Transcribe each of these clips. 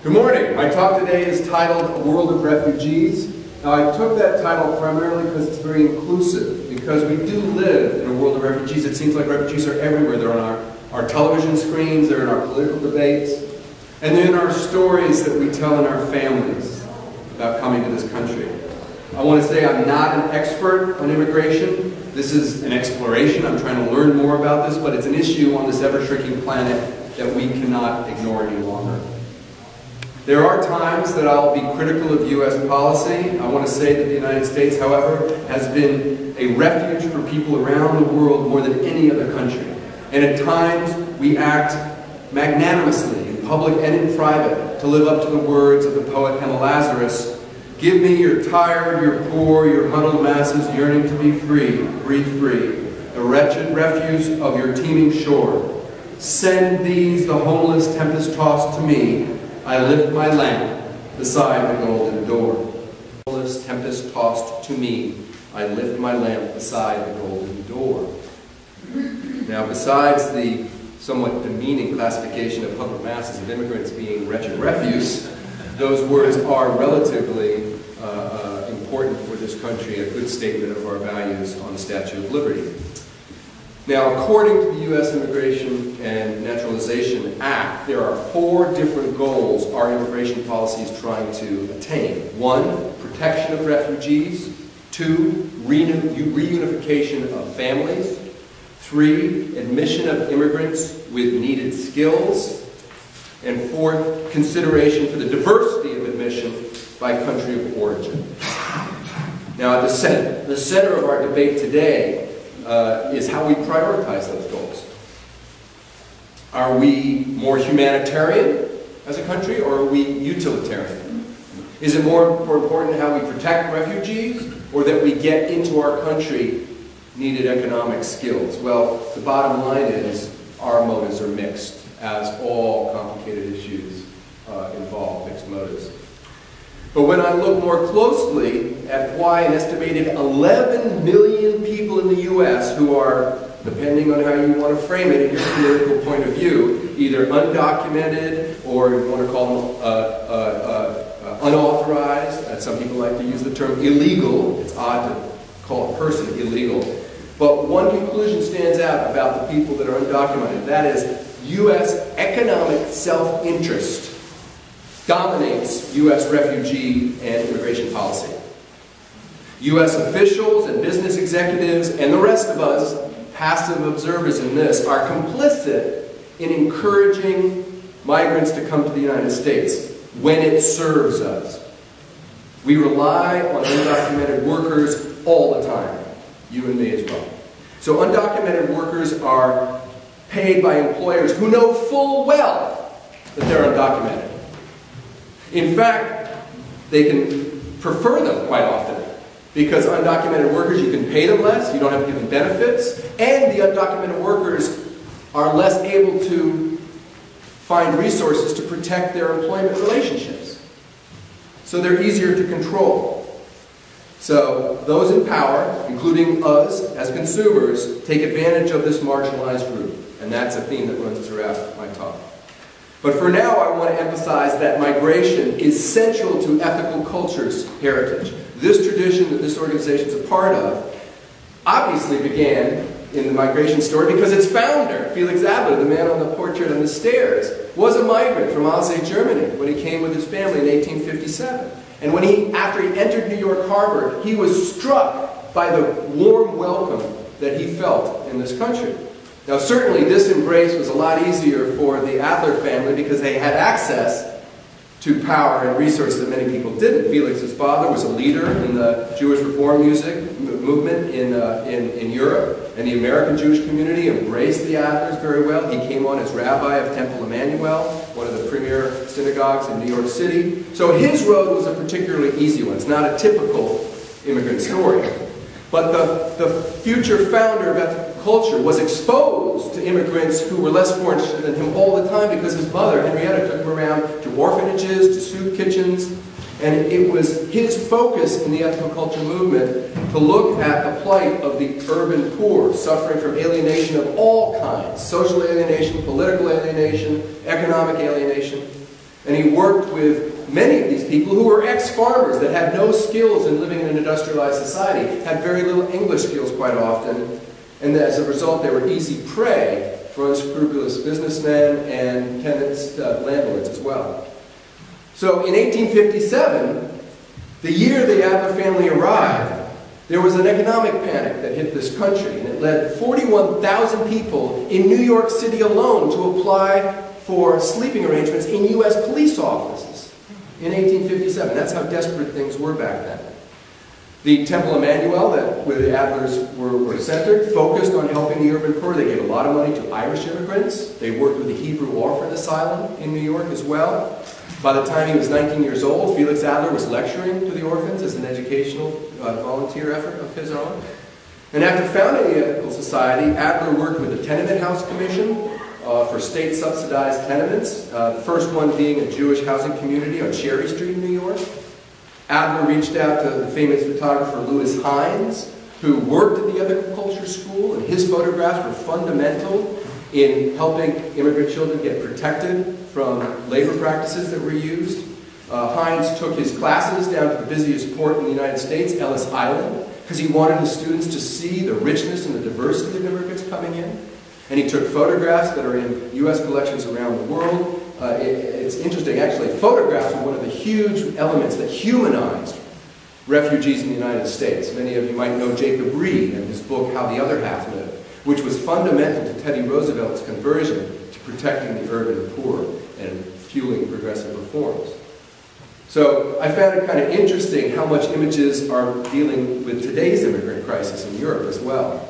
Good morning. My talk today is titled A World of Refugees. Now, I took that title primarily because it's very inclusive, because we do live in a world of refugees. It seems like refugees are everywhere. They're on our television screens, they're in our political debates, and they're in our stories that we tell in our families about coming to this country. I want to say I'm not an expert on immigration. This is an exploration. I'm trying to learn more about this, but it's an issue on this ever-shrinking planet that we cannot ignore any longer. There are times that I'll be critical of U.S. policy. I want to say that the United States, however, has been a refuge for people around the world more than any other country. And at times, we act magnanimously, in public and in private, to live up to the words of the poet Emma Lazarus. Give me your tired, your poor, your huddled masses yearning to be free, breathe free, the wretched refuse of your teeming shore. Send these, the homeless, tempest-tossed to me. I lift my lamp beside the golden door. Homeless, tempest-tossed to me. I lift my lamp beside the golden door. Now, besides the somewhat demeaning classification of huddled masses of immigrants being wretched refuse, those words are relatively important for this country, a good statement of our values on the Statue of Liberty. Now, according to the U.S. Immigration and Naturalization Act, there are 4 different goals our immigration policy is trying to attain. 1, protection of refugees. 2, reunification of families. 3, admission of immigrants with needed skills. And 4th, consideration for the diversity of admission by country of origin. Now, at the center of our debate today is how we prioritize those goals. Are we more humanitarian as a country, or are we utilitarian? Is it more important how we protect refugees, or that we get into our country needed economic skills? Well, the bottom line is our motives are mixed, as all complicated issues involve mixed motives. But when I look more closely at why an estimated 11 million people in the U.S. who are, depending on how you want to frame it in your political point of view, either undocumented or you want to call them unauthorized, some people like to use the term illegal. It's odd to call a person illegal. But one conclusion stands out about the people that are undocumented. That is, U.S. economic self-interest dominates U.S. refugee and immigration policy. U.S. officials and business executives and the rest of us, passive observers in this, are complicit in encouraging migrants to come to the United States when it serves us. We rely on undocumented workers all the time, you and me as well. So undocumented workers are paid by employers who know full well that they're undocumented. In fact, they can prefer them quite often, because undocumented workers, you can pay them less, you don't have to give them benefits, and the undocumented workers are less able to find resources to protect their employment relationships. So they're easier to control. So those in power, including us as consumers, take advantage of this marginalized group, and that's a theme that runs throughout my talk. But for now, I want to emphasize that migration is central to ethical culture's heritage. This tradition that this organization is a part of obviously began in the migration story because its founder, Felix Adler, the man on the portrait on the stairs, was a migrant from Alsace, Germany, when he came with his family in 1857. And when after he entered New York Harbor, he was struck by the warm welcome that he felt in this country. Now, certainly this embrace was a lot easier for the Adler family because they had access to power and resources that many people didn't. Felix's father was a leader in the Jewish Reform movement in Europe, and the American Jewish community embraced the Adlers very well. He came on as rabbi of Temple Emmanuel, one of the premier synagogues in New York City. So his road was a particularly easy one. It's not a typical immigrant story. But the future founder of ethical culture was exposed to immigrants who were less fortunate than him all the time because his mother, Henrietta, took him around to orphanages, to soup kitchens, and it was his focus in the ethical culture movement to look at the plight of the urban poor, suffering from alienation of all kinds, social alienation, political alienation, economic alienation, And he worked with many of these people who were ex-farmers that had no skills in living in an industrialized society, had very little English skills quite often, and as a result they were easy prey for unscrupulous businessmen and tenants, landlords as well. So in 1857, the year the Adler family arrived, there was an economic panic that hit this country, and it led 41,000 people in New York City alone to apply for sleeping arrangements in U.S. police offices in 1857. That's how desperate things were back then. The Temple Emmanuel, where the Adlers were centered, focused on helping the urban poor. They gave a lot of money to Irish immigrants. They worked with the Hebrew Orphan Asylum in New York as well. By the time he was 19 years old, Felix Adler was lecturing to the orphans as an educational volunteer effort of his own. And after founding the Ethical Society, Adler worked with the Tenement House Commission for state-subsidized tenements, the first one being a Jewish housing community on Cherry Street in New York. Adler reached out to the famous photographer Louis Hines, who worked at the Ethical Culture School, and his photographs were fundamental in helping immigrant children get protected from labor practices that were used. Hines took his classes down to the busiest port in the United States, Ellis Island, because he wanted his students to see the richness and the diversity of immigrants coming in. And he took photographs that are in U.S. collections around the world. It's interesting, actually, photographs are one of the huge elements that humanized refugees in the United States. Many of you might know Jacob Reed and his book, How the Other Half Lived, which was fundamental to Teddy Roosevelt's conversion to protecting the urban poor and fueling progressive reforms. So I found it kind of interesting how much images are dealing with today's immigrant crisis in Europe as well.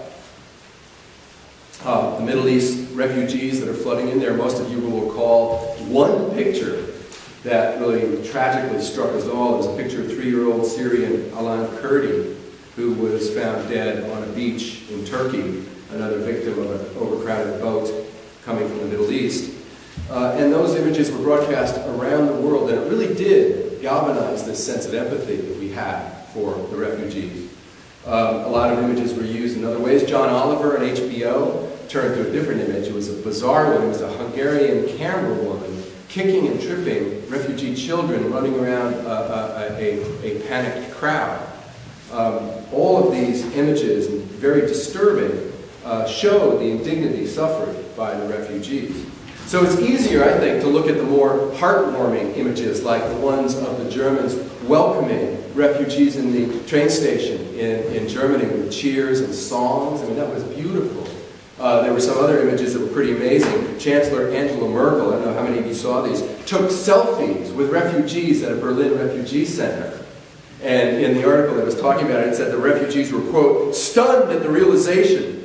The Middle East refugees that are flooding in there, most of you will recall one picture that really tragically struck us all. It was a picture of 3-year-old Syrian Alan Kurdi, who was found dead on a beach in Turkey, another victim of an overcrowded boat coming from the Middle East. And those images were broadcast around the world, and it really did galvanize this sense of empathy that we had for the refugees. A lot of images were used in other ways. John Oliver on HBO turned to a different image. It was a bizarre one. It was a Hungarian camera woman kicking and tripping refugee children running around a panicked crowd. All of these images, very disturbing, show the indignity suffered by the refugees. So it's easier, I think, to look at the more heartwarming images like the ones of the Germans welcoming refugees in the train station in Germany with cheers and songs. I mean, that was beautiful. There were some other images that were pretty amazing. Chancellor Angela Merkel, I don't know how many of you saw these, took selfies with refugees at a Berlin refugee center. And in the article that was talking about it, it said the refugees were, quote, stunned at the realization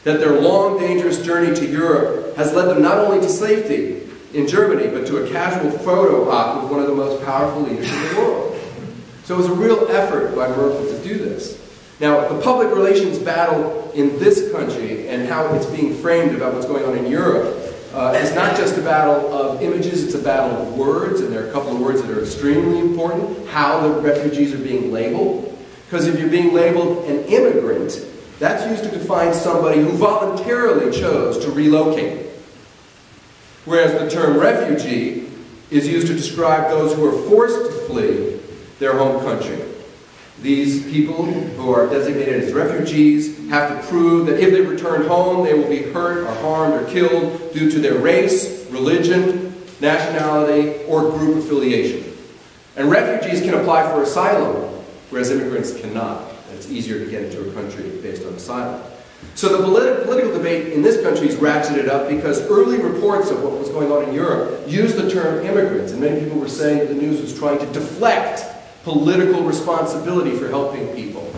that their long, dangerous journey to Europe has led them not only to safety in Germany, but to a casual photo op with one of the most powerful leaders in the world. So it was a real effort by Merkel to do this. Now, the public relations battle in this country and how it's being framed about what's going on in Europe is not just a battle of images, it's a battle of words, and there are a couple of words that are extremely important. How the refugees are being labeled. Because if you're being labeled an immigrant, that's used to define somebody who voluntarily chose to relocate. Whereas the term refugee is used to describe those who are forced to flee their home country. These people who are designated as refugees have to prove that if they return home, they will be hurt or harmed or killed due to their race, religion, nationality, or group affiliation. And refugees can apply for asylum, whereas immigrants cannot. It's easier to get into a country based on asylum. So the political debate in this country is ratcheted up because early reports of what was going on in Europe used the term immigrants, and many people were saying that the news was trying to deflect political responsibility for helping people.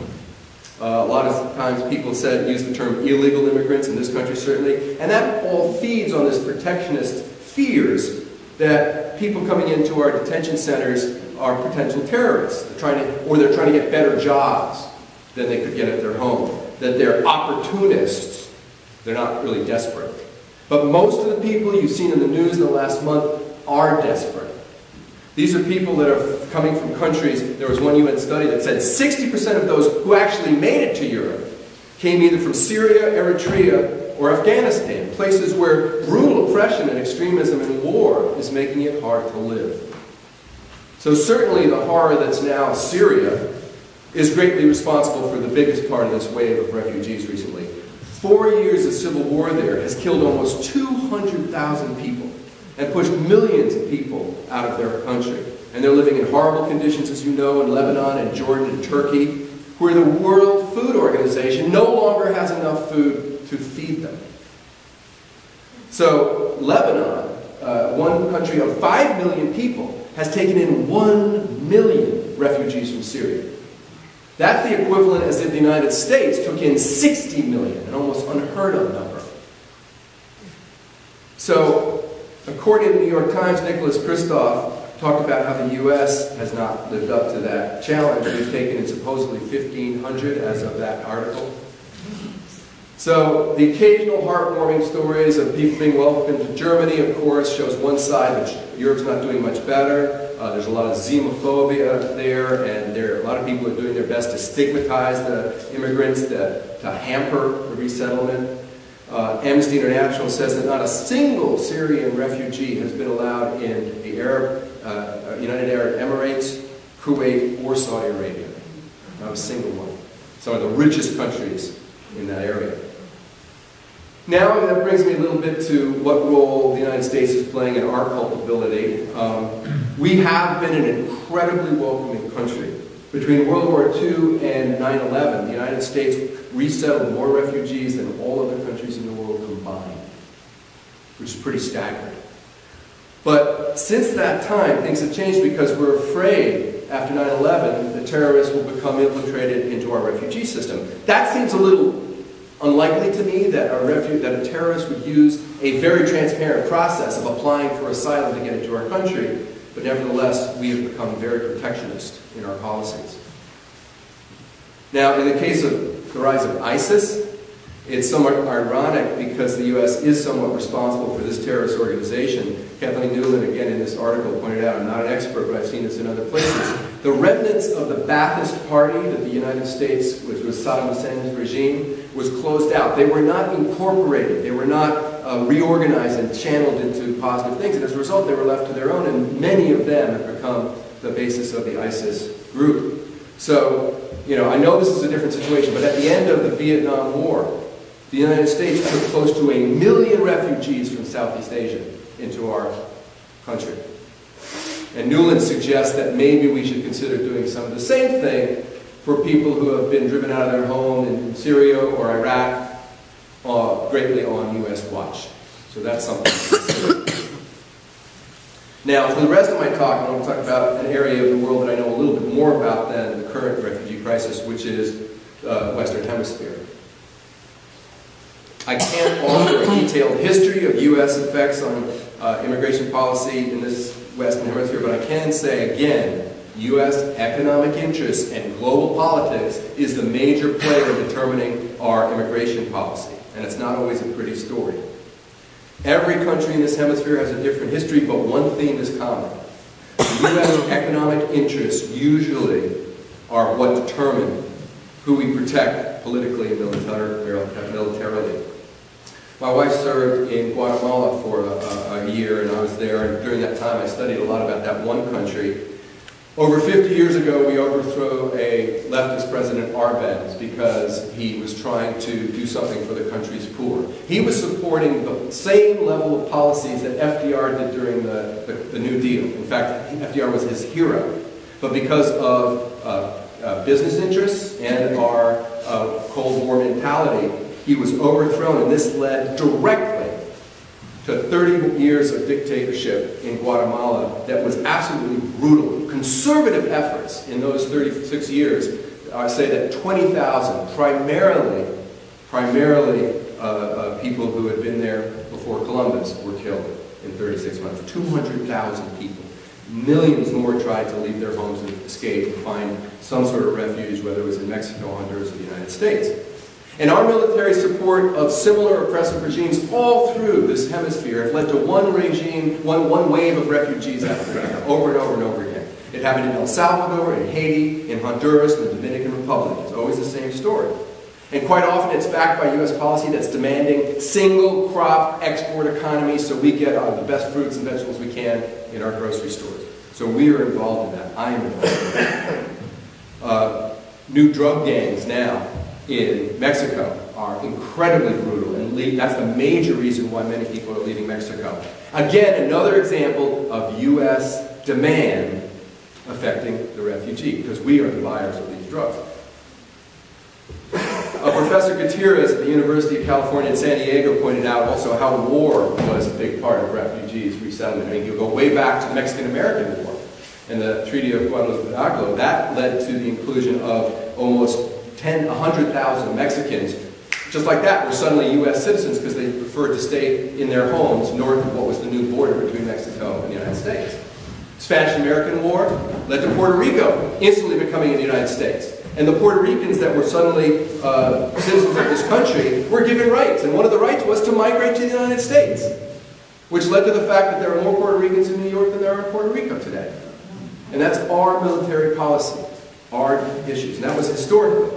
A lot of times people use the term illegal immigrants in this country, certainly, and that all feeds on this protectionist fears that people coming into our detention centers are potential terrorists. They're trying to get better jobs than they could get at their home. That they're opportunists. They're not really desperate. But most of the people you've seen in the news in the last month are desperate. These are people that are coming from countries. There was one UN study that said 60% of those who actually made it to Europe came either from Syria, Eritrea, or Afghanistan, places where brutal oppression and extremism and war is making it hard to live. So certainly the horror that's now Syria is greatly responsible for the biggest part of this wave of refugees recently. 4 years of civil war there has killed almost 200,000 people and pushed millions of people out of their country. And they're living in horrible conditions, as you know, in Lebanon and Jordan and Turkey, where the World Food Organization no longer has enough food to feed them. So Lebanon, one country of 5 million people, has taken in 1 million refugees from Syria. That's the equivalent as if the United States took in 60 million, an almost unheard of number. So, according to the New York Times, Nicholas Kristof talked about how the U.S. has not lived up to that challenge. We've taken in supposedly 1,500 as of that article. So, the occasional heartwarming stories of people being welcomed to Germany, of course, shows one side that Europe's not doing much better. There's a lot of xenophobia there, and a lot of people are doing their best to stigmatize the immigrants, to hamper the resettlement. Amnesty International says that not a single Syrian refugee has been allowed in the United Arab Emirates, Kuwait, or Saudi Arabia. Not a single one. Some of the richest countries in that area. Now that brings me a little bit to what role the United States is playing in our culpability. We have been an incredibly welcoming country. Between World War II and 9/11, the United States resettled more refugees than all other countries in the world combined, which is pretty staggering. But since that time, things have changed because we're afraid after 9/11 the terrorists will become infiltrated into our refugee system. That seems a little unlikely to me that a terrorist would use a very transparent process of applying for asylum to get into our country, but nevertheless, we have become very protectionist in our policies. Now, in the case of the rise of ISIS, it's somewhat ironic because the U.S. is somewhat responsible for this terrorist organization. Kathleen Newland, again in this article, pointed out, I'm not an expert, but I've seen this in other places. The remnants of the Ba'athist Party that the United States, which was Saddam Hussein's regime, was closed out. They were not incorporated. They were not reorganized and channeled into positive things. And as a result, they were left to their own, and many of them have become the basis of the ISIS group. So, I know this is a different situation, but at the end of the Vietnam War, the United States took close to 1 million refugees from Southeast Asia into our country. And Newland suggests that maybe we should consider doing some of the same thing for people who have been driven out of their home in Syria or Iraq, greatly on U.S. watch. So that's something to consider. Now, for the rest of my talk, I want to talk about an area of the world that I know a little bit more about than the current refugee crisis, which is the Western Hemisphere. I can't offer a detailed history of U.S. effects on immigration policy in this Western Hemisphere, but I can say again, U.S. economic interests and global politics is the major player in determining our immigration policy, and it's not always a pretty story. Every country in this hemisphere has a different history, but one theme is common. U.S. economic interests usually are what determine who we protect politically and militarily. My wife served in Guatemala for a year, and I was there, and during that time I studied a lot about that one country. Over 50 years ago, we overthrew a leftist president, Arbenz, because he was trying to do something for the country's poor. He was supporting the same level of policies that FDR did during the New Deal. In fact, FDR was his hero. But because of business interests and our Cold War mentality, he was overthrown, and this led directly to 30 years of dictatorship in Guatemala that was absolutely brutal. Conservative efforts in those 36 years, I say that 20,000, primarily people who had been there before Columbus, were killed in 36 months. 200,000 people. Millions more tried to leave their homes and escape and find some sort of refuge, whether it was in Mexico, Honduras, or the United States. And our military support of similar oppressive regimes all through this hemisphere have led to one regime, one wave of refugees after another, over and over and over again. It happened in El Salvador, in Haiti, in Honduras, and the Dominican Republic. It's always the same story. And quite often it's backed by U.S. policy that's demanding single crop export economy so we get the best fruits and vegetables we can in our grocery stores. So we are involved in that. I am involved in that. New drug gangs now in Mexico are incredibly brutal, and that's the major reason why many people are leaving Mexico. Again, another example of U.S. demand affecting the refugee, because we are the buyers of these drugs. Professor Gutierrez at the University of California in San Diego pointed out also how war was a big part of refugees resettlement. I mean, you go way back to the Mexican-American War and the Treaty of Guadalajara. That led to the inclusion of almost 100,000 Mexicans, just like that, were suddenly U.S. citizens because they preferred to stay in their homes north of what was the new border between Mexico and the United States. Spanish-American War led to Puerto Rico instantly becoming in the United States. And the Puerto Ricans that were suddenly citizens of this country were given rights. And one of the rights was to migrate to the United States, which led to the fact that there are more Puerto Ricans in New York than there are in Puerto Rico today. And that's our military policy, our issues. And that was historically.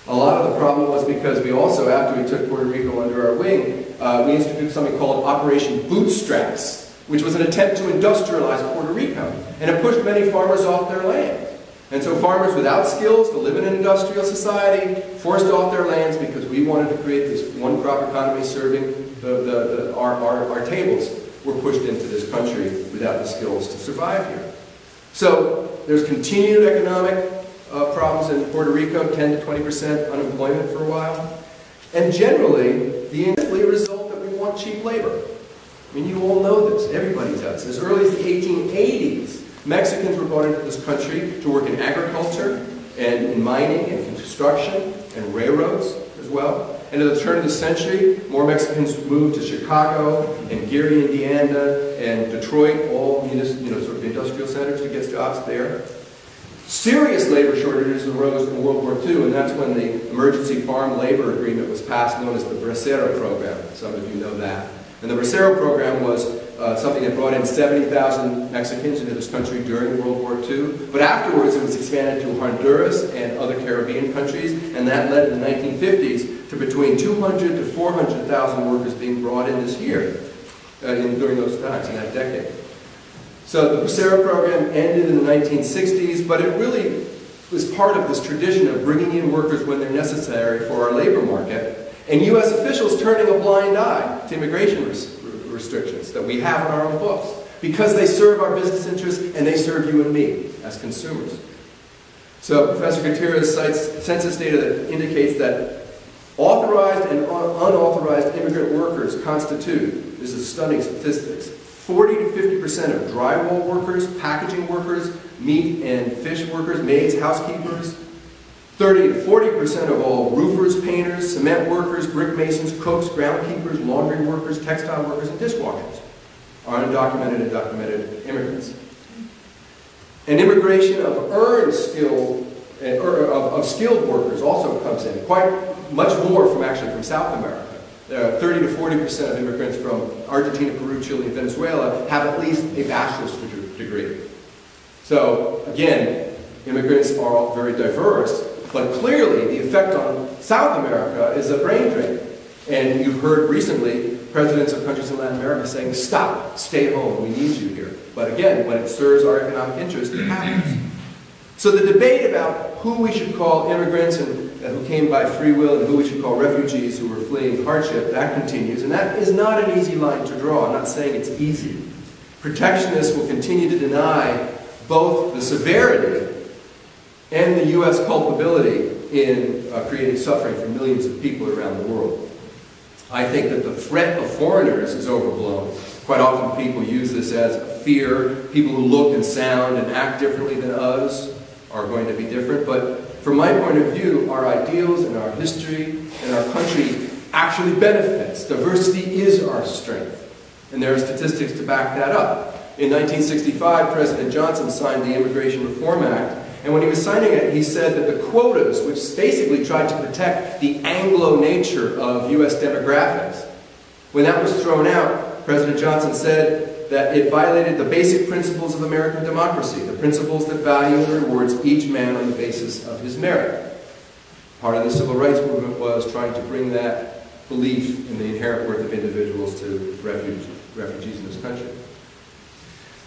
A lot of the problem was because we also, after we took Puerto Rico under our wing, we instituted something called Operation Bootstraps, which was an attempt to industrialize Puerto Rico. And it pushed many farmers off their land. And so farmers without skills to live in an industrial society forced off their lands because we wanted to create this one-crop economy serving our tables were pushed into this country without the skills to survive here. So there's continued economic problems in Puerto Rico, 10 to 20% unemployment for a while. And generally, the result that we want cheap labor. I mean, you all know this. Everybody does. As early as the 1880s, Mexicans were brought into this country to work in agriculture and in mining and construction and railroads as well. And at the turn of the century, more Mexicans moved to Chicago and Gary, Indiana, and Detroit, all sort of industrial centers to get jobs there. Serious labor shortages arose in World War II, and that's when the Emergency Farm Labor Agreement was passed, known as the Bracero Program. Some of you know that. And the Bracero Program was something that brought in 70,000 Mexicans into this country during World War II. But afterwards, it was expanded to Honduras and other Caribbean countries, and that led in the 1950s to between 200 to 400,000 workers being brought in this year during those times, in that decade. So the Bracero Program ended in the 1960s, but it really was part of this tradition of bringing in workers when they're necessary for our labor market, and U.S. officials turning a blind eye to immigration restrictions that we have on our own books, because they serve our business interests and they serve you and me as consumers. So Professor Gutierrez cites census data that indicates that authorized and unauthorized immigrant workers constitute, this is stunning statistics, 40 to 50% of drywall workers, packaging workers, meat and fish workers, maids, housekeepers, 30 to 40% of all roofers, painters, cement workers, brick masons, cooks, groundkeepers, laundry workers, textile workers, and dishwashers are undocumented and documented immigrants. And immigration of earned skill, of skilled workers also comes in, quite much more from South America. 30 to 40% of immigrants from Argentina, Peru, Chile, and Venezuela have at least a bachelor's degree. So again, immigrants are all very diverse, but clearly the effect on South America is a brain drain. And you've heard recently presidents of countries in Latin America saying, stop, stay home, we need you here. But again, when it serves our economic interest, it happens. So the debate about who we should call immigrants and who came by free will and who we should call refugees who were fleeing hardship, that continues. And that is not an easy line to draw. I'm not saying it's easy. Protectionists will continue to deny both the severity and the U.S. culpability in creating suffering for millions of people around the world. I think that the threat of foreigners is overblown. Quite often people use this as a fear. People who look and sound and act differently than us are going to be different. But from my point of view, our ideals and our history and our country actually benefits. Diversity is our strength. And there are statistics to back that up. In 1965, President Johnson signed the Immigration Reform Act. And when he was signing it, he said that the quotas, which basically tried to protect the Anglo nature of U.S. demographics, when that was thrown out, President Johnson said that it violated the basic principles of American democracy, the principles that value and rewards each man on the basis of his merit. Part of the civil rights movement was trying to bring that belief in the inherent worth of individuals to refugees in this country.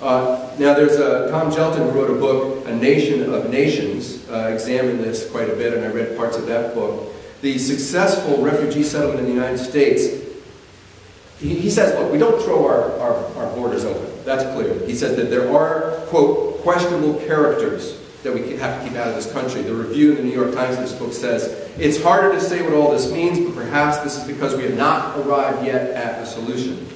Now there's Tom Gelton who wrote a book, A Nation of Nations, examined this quite a bit, and I read parts of that book. The successful refugee settlement in the United States, he says, look, we don't throw our borders open. That's clear. He says that there are, quote, questionable characters that we have to keep out of this country. The review in the New York Times of this book says, it's harder to say what all this means, but perhaps this is because we have not arrived yet at a solution.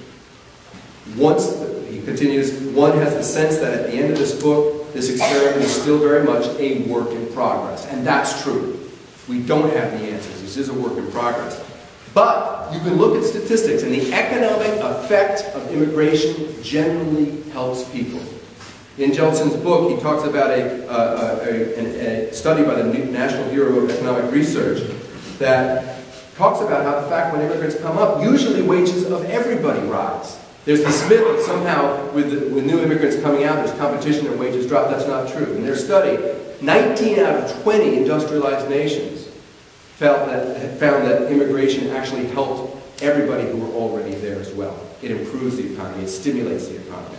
He continues, one has the sense that at the end of this book, this experiment is still very much a work in progress. And that's true. We don't have the answers. This is a work in progress. But you can look at statistics, and the economic effect of immigration generally helps people. In Jelson's book, he talks about a study by the National Bureau of Economic Research that talks about how the fact when immigrants come up, usually wages of everybody rise. There's this myth that somehow with new immigrants coming out, there's competition and wages drop. That's not true. In their study, 19 out of 20 industrialized nations found that immigration actually helped everybody who were already there as well. It improves the economy. It stimulates the economy.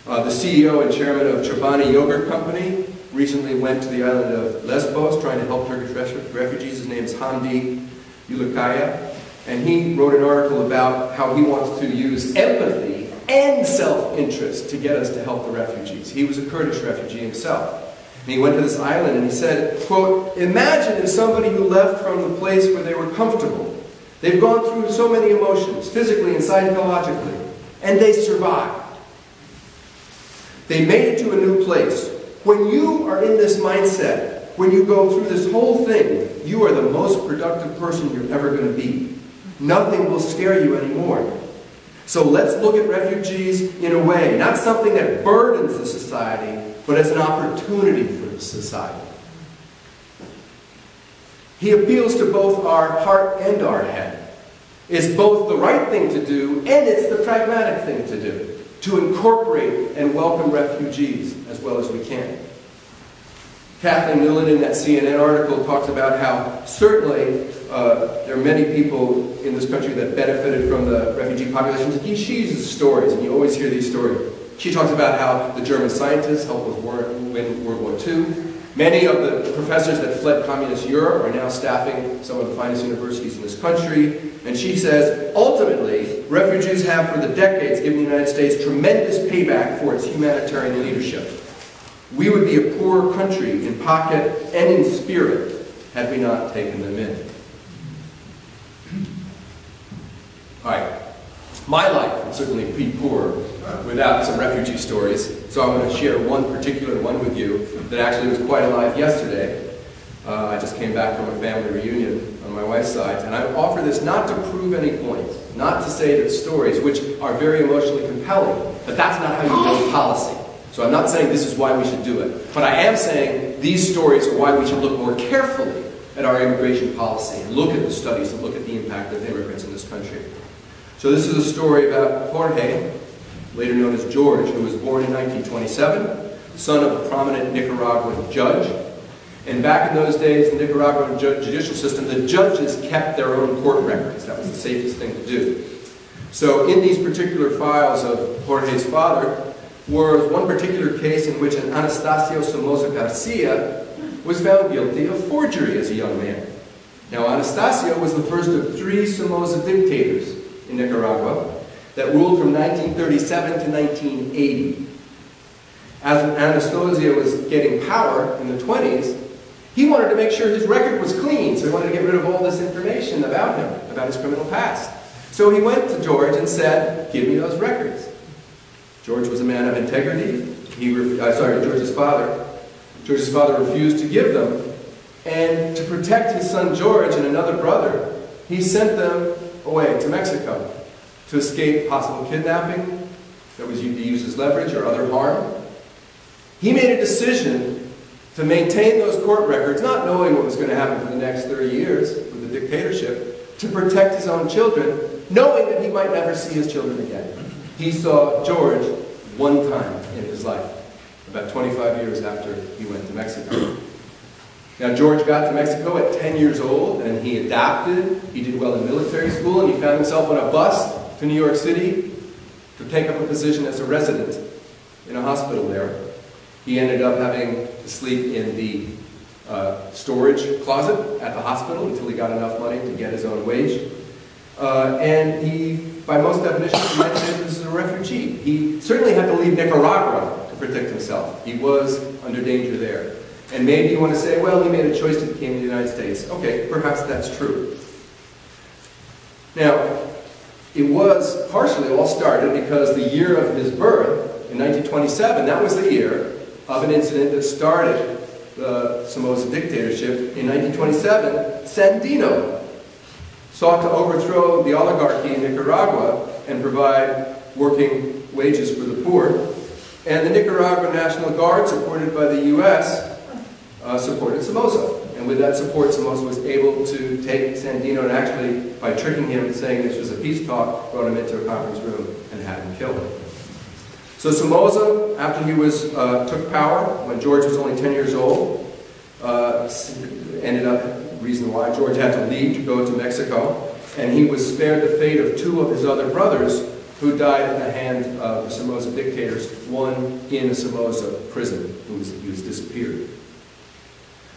The CEO and chairman of Chobani Yogurt Company recently went to the island of Lesbos trying to help Turkish refugees. His name is Hamdi Yulukaya. And he wrote an article about how he wants to use empathy and self-interest to get us to help the refugees. He was a Kurdish refugee himself. And he went to this island and he said, quote, imagine if somebody who left from the place where they were comfortable, they've gone through so many emotions, physically and psychologically, and they survived. They made it to a new place. When you are in this mindset, when you go through this whole thing, you are the most productive person you're ever going to be. Nothing will scare you anymore. So let's look at refugees in a way, not something that burdens the society, but as an opportunity for the society. He appeals to both our heart and our head. It's both the right thing to do and it's the pragmatic thing to do, to incorporate and welcome refugees as well as we can. Kathleen Newland in that CNN article talks about how certainly there are many people in this country that benefited from the refugee populations. She uses stories, and you always hear these stories. She talks about how the German scientists helped win World War II. Many of the professors that fled communist Europe are now staffing some of the finest universities in this country. And she says, ultimately, refugees have for the decades given the United States tremendous payback for its humanitarian leadership. We would be a poorer country in pocket and in spirit had we not taken them in. All right. My life would certainly be poor without some refugee stories, so I'm going to share one particular one with you that actually was quite alive yesterday. I just came back from a family reunion on my wife's side, and I offer this not to prove any points, not to say that stories, which are very emotionally compelling, but that's not how you build policy. So I'm not saying this is why we should do it, but I am saying these stories are why we should look more carefully at our immigration policy and look at the studies and look at the impact of immigrants in this country. So this is a story about Jorge, later known as George, who was born in 1927, son of a prominent Nicaraguan judge. And back in those days, the Nicaraguan judicial system, the judges kept their own court records. That was the safest thing to do. So in these particular files of Jorge's father was one particular case in which an Anastasio Somoza Garcia was found guilty of forgery as a young man. Now Anastasio was the first of 3 Somoza dictators in Nicaragua that ruled from 1937 to 1980. As Anastasio was getting power in the 20s, he wanted to make sure his record was clean, so he wanted to get rid of all this information about him, about his criminal past. So he went to George and said, give me those records. George was a man of integrity. George's father refused to give them. And to protect his son George and another brother, he sent them away to Mexico to escape possible kidnapping that was used to use as leverage or other harm. He made a decision to maintain those court records, not knowing what was going to happen for the next 30 years with the dictatorship, to protect his own children, knowing that he might never see his children again. He saw George one time in his life, about 25 years after he went to Mexico. Now George got to Mexico at 10 years old, and he adapted. He did well in military school, and he found himself on a bus to New York City to take up a position as a resident in a hospital there. He ended up having to sleep in the storage closet at the hospital until he got enough money to get his own wage. And he, by most definitions, might say this is a refugee. He certainly had to leave Nicaragua to protect himself. He was under danger there. And maybe you want to say, well, he made a choice to came to the United States. Okay, perhaps that's true. Now, it was partially all started because the year of his birth, in 1927, that was the year of an incident that started the Somoza dictatorship. In 1927, Sandino sought to overthrow the oligarchy in Nicaragua and provide working wages for the poor. And the Nicaraguan National Guard, supported by the U.S., supported Somoza. And with that support, Somoza was able to take Sandino and actually, by tricking him, saying this was a peace talk, brought him into a conference room and had him killed. So Somoza, after he took power, when George was only 10 years old, ended up, the reason why George had to leave to go to Mexico, and he was spared the fate of two of his other brothers who died at the hand of the Somoza dictators, one in a Somoza prison who was disappeared.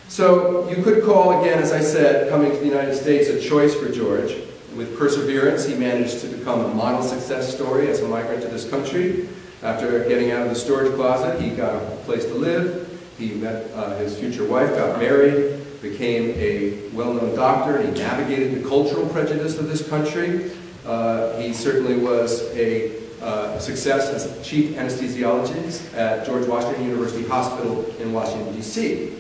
So you could call, again, as I said, coming to the United States a choice for George. With perseverance, he managed to become a model success story as a migrant to this country. After getting out of the storage closet, he got a place to live. He met his future wife, got married, became a well-known doctor, and he navigated the cultural prejudice of this country. He certainly was a success as chief anesthesiologist at George Washington University Hospital in Washington, D.C.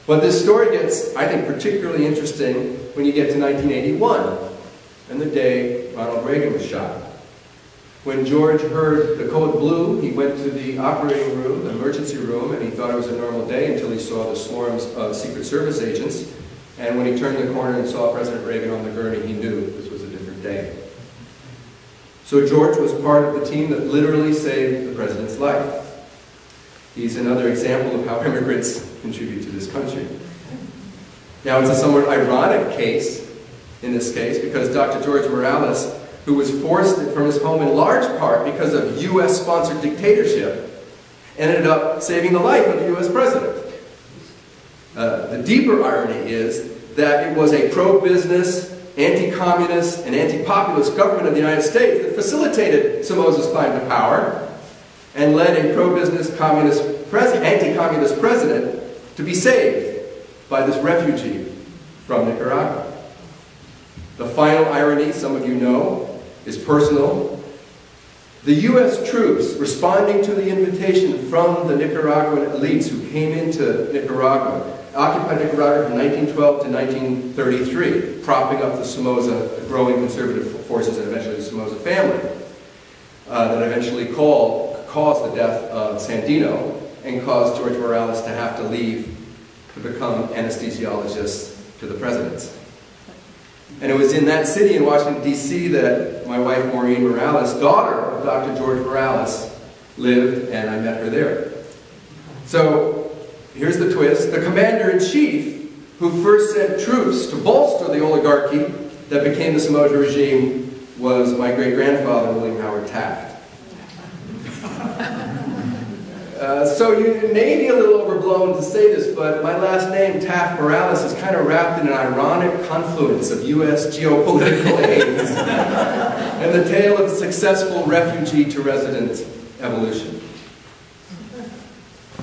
But this story gets, I think, particularly interesting when you get to 1981, and the day Ronald Reagan was shot. When George heard the code blue, he went to the operating room, the emergency room, and he thought it was a normal day until he saw the swarms of Secret Service agents. And when he turned the corner and saw President Reagan on the gurney, he knew this was a different day. So George was part of the team that literally saved the president's life. He's another example of how immigrants contribute to this country. Now, it's a somewhat ironic case, in this case, because Dr. George Morales, who was forced from his home in large part because of U.S.-sponsored dictatorship, ended up saving the life of the U.S. president. The deeper irony is that it was a pro-business, anti-communist, and anti-populist government of the United States that facilitated Somoza's climb to power and led a pro-business, anti-communist president to be saved by this refugee from Nicaragua. The final irony, some of you know, is personal. The U.S. troops, responding to the invitation from the Nicaraguan elites who came into Nicaragua, occupied Nicaragua from 1912 to 1933, propping up the Somoza, the growing conservative forces, and eventually the Somoza family, that eventually caused the death of Sandino and caused George Morales to have to leave to become anesthesiologist to the presidents. And it was in that city in Washington, D.C. that my wife Maureen Morales, daughter of Dr. George Morales, lived, and I met her there. So here's the twist. The commander-in-chief who first sent troops to bolster the oligarchy that became the Somoza regime was my great-grandfather, William Howard Taft. So you may be a little overblown to say this, but my last name, Taft-Morales, is kind of wrapped in an ironic confluence of U.S. geopolitical aims and the tale of successful refugee-to-resident evolution.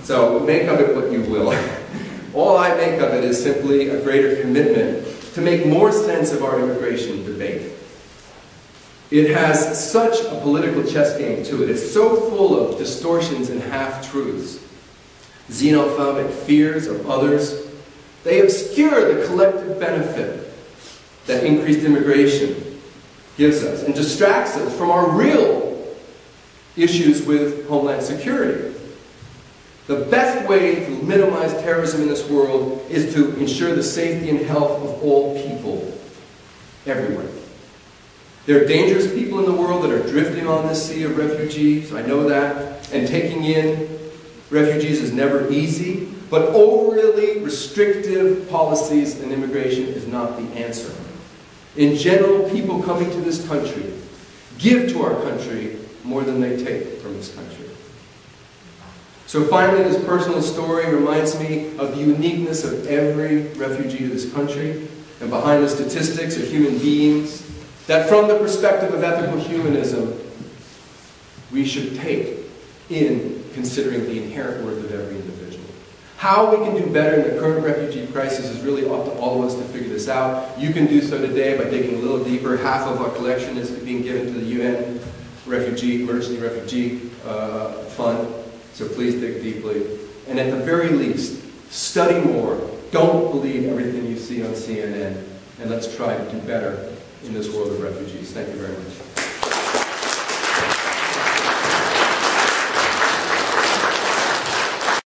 So make of it what you will. All I make of it is simply a greater commitment to make more sense of our immigration debate. It has such a political chess game to it. It's so full of distortions and half-truths, xenophobic fears of others. They obscure the collective benefit that increased immigration gives us and distracts us from our real issues with homeland security. The best way to minimize terrorism in this world is to ensure the safety and health of all people, everywhere. There are dangerous people in the world that are drifting on this sea of refugees, I know that, and taking in refugees is never easy, but overly restrictive policies in immigration is not the answer. In general, people coming to this country give to our country more than they take from this country. So finally, this personal story reminds me of the uniqueness of every refugee to this country, and behind the statistics of human beings, that from the perspective of ethical humanism, we should take in considering the inherent worth of every individual. How we can do better in the current refugee crisis is really up to all of us to figure this out. You can do so today by digging a little deeper. Half of our collection is being given to the UN Emergency Refugee Fund, so please dig deeply. And at the very least, study more. Don't believe everything you see on CNN, and let's try to do better in this world of refugees. Thank you very much.